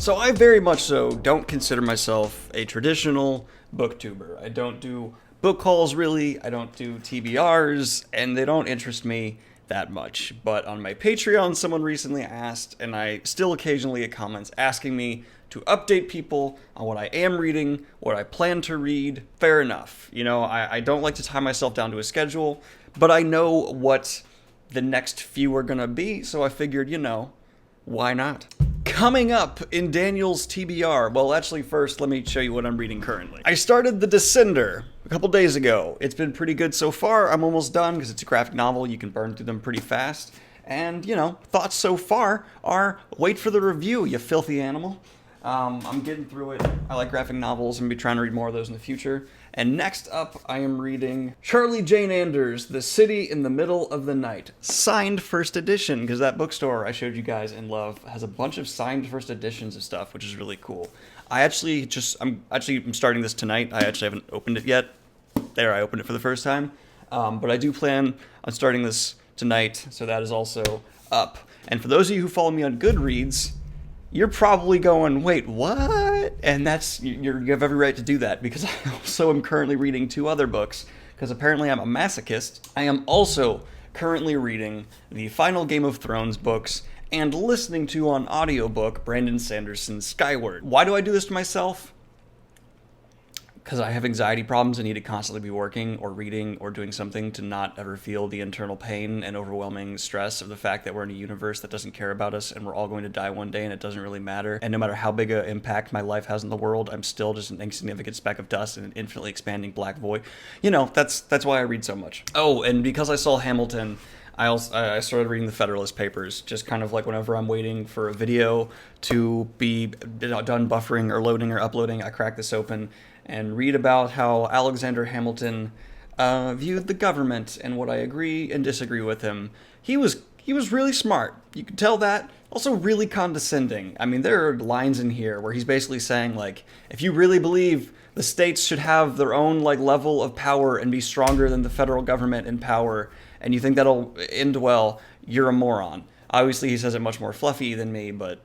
So I very much so don't consider myself a traditional booktuber. I don't do book hauls really, I don't do TBRs, and they don't interest me that much. But on my Patreon, someone recently asked, and I still occasionally get comments asking me to update people on what I am reading, what I plan to read. Fair enough. You know, I don't like to tie myself down to a schedule, but I know what the next few are gonna be, so I figured, you know, why not? Coming up in Daniel's TBR, well, actually, first, let me show you what I'm reading currently. I started The Descender a couple days ago. It's been pretty good so far. I'm almost done because it's a graphic novel. You can burn through them pretty fast. And, you know, thoughts so far are wait for the review, you filthy animal. I'm getting through it. I like graphic novels. I'm going to be trying to read more of those in the future. And next up, I am reading Charlie Jane Anders' The City in the Middle of the Night. Signed first edition, because that bookstore I showed you guys in Love has a bunch of signed first editions of stuff, which is really cool. I'm starting this tonight. I actually haven't opened it yet. There, I opened it for the first time. But I do plan on starting this tonight, so that is also up. And for those of you who follow me on Goodreads, you're probably going, wait, what? And you have every right to do that, because I also am currently reading 2 other books, because apparently I'm a masochist. I am also currently reading the final Game of Thrones books and listening to on audiobook Brandon Sanderson's Skyward. Why do I do this to myself? Because I have anxiety problems and need to constantly be working or reading or doing something to not ever feel the internal pain and overwhelming stress of the fact that we're in a universe that doesn't care about us and we're all going to die one day and it doesn't really matter. And no matter how big an impact my life has in the world, I'm still just an insignificant speck of dust in an infinitely expanding black void. You know, that's why I read so much. Oh, and because I saw Hamilton, I started reading the Federalist Papers, just kind of like whenever I'm waiting for a video to be done buffering or loading or uploading, I crack this open and read about how Alexander Hamilton viewed the government and what I agree and disagree with him. He was really smart. You could tell that. Also really condescending. I mean, there are lines in here where he's basically saying, like, if you really believe the states should have their own, like, level of power and be stronger than the federal government in power, and you think that'll end well, you're a moron. Obviously, he says it much more fluffy than me, but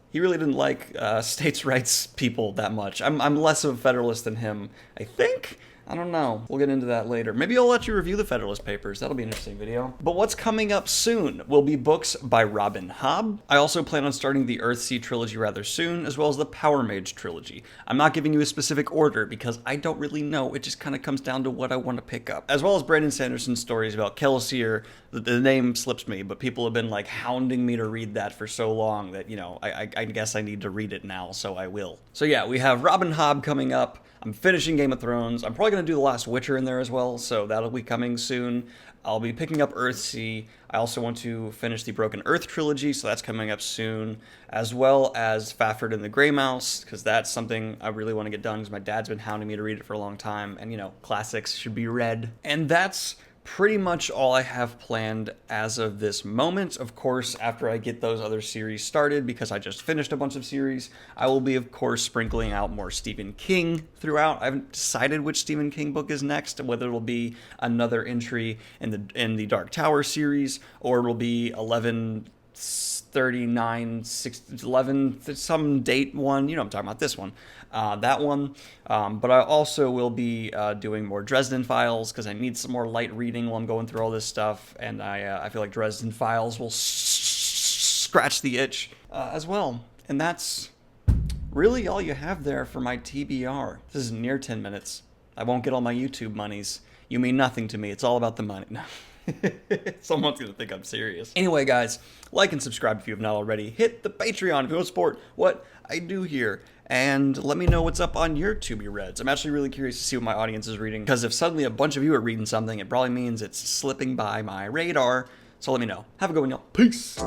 he really didn't like states' rights people that much. I'm less of a Federalist than him, I think. I don't know. We'll get into that later. Maybe I'll let you review the Federalist Papers. That'll be an interesting video. But what's coming up soon will be books by Robin Hobb. I also plan on starting the Earthsea trilogy rather soon, as well as the Power Mage trilogy. I'm not giving you a specific order because I don't really know. It just kind of comes down to what I want to pick up. As well as Brandon Sanderson's stories about Kelsier. The name slips me, but people have been like hounding me to read that for so long that, you know, I guess I need to read it now, so I will. So yeah, we have Robin Hobb coming up. I'm finishing Game of Thrones. I'm probably going to do The Last Witcher in there as well, so that'll be coming soon. I'll be picking up Earthsea. I also want to finish the Broken Earth trilogy, so that's coming up soon, as well as Fafhrd and the Grey Mouse, because that's something I really want to get done, because my dad's been hounding me to read it for a long time, and, you know, classics should be read. And that's pretty much all I have planned as of this moment. Of course, after I get those other series started, because I just finished a bunch of series, I will be, of course, sprinkling out more Stephen King throughout. I haven't decided which Stephen King book is next, whether it'll be another entry in the Dark Tower series, or it'll be 1139, 11, some date one. You know what I'm talking about, this one. That one. But I also will be doing more Dresden Files, because I need some more light reading while I'm going through all this stuff, and I feel like Dresden Files will scratch the itch as well. And that's really all you have there for my TBR. This is near 10 minutes. I won't get all my YouTube monies. You mean nothing to me. It's all about the money. No. Someone's gonna think I'm serious. Anyway, guys, like and subscribe if you have not already. Hit the Patreon if you want to support what I do here. And let me know what's up on your Tubi Reds. I'm actually really curious to see what my audience is reading, because if suddenly a bunch of you are reading something, it probably means it's slipping by my radar. So let me know. Have a good one, y'all. Peace.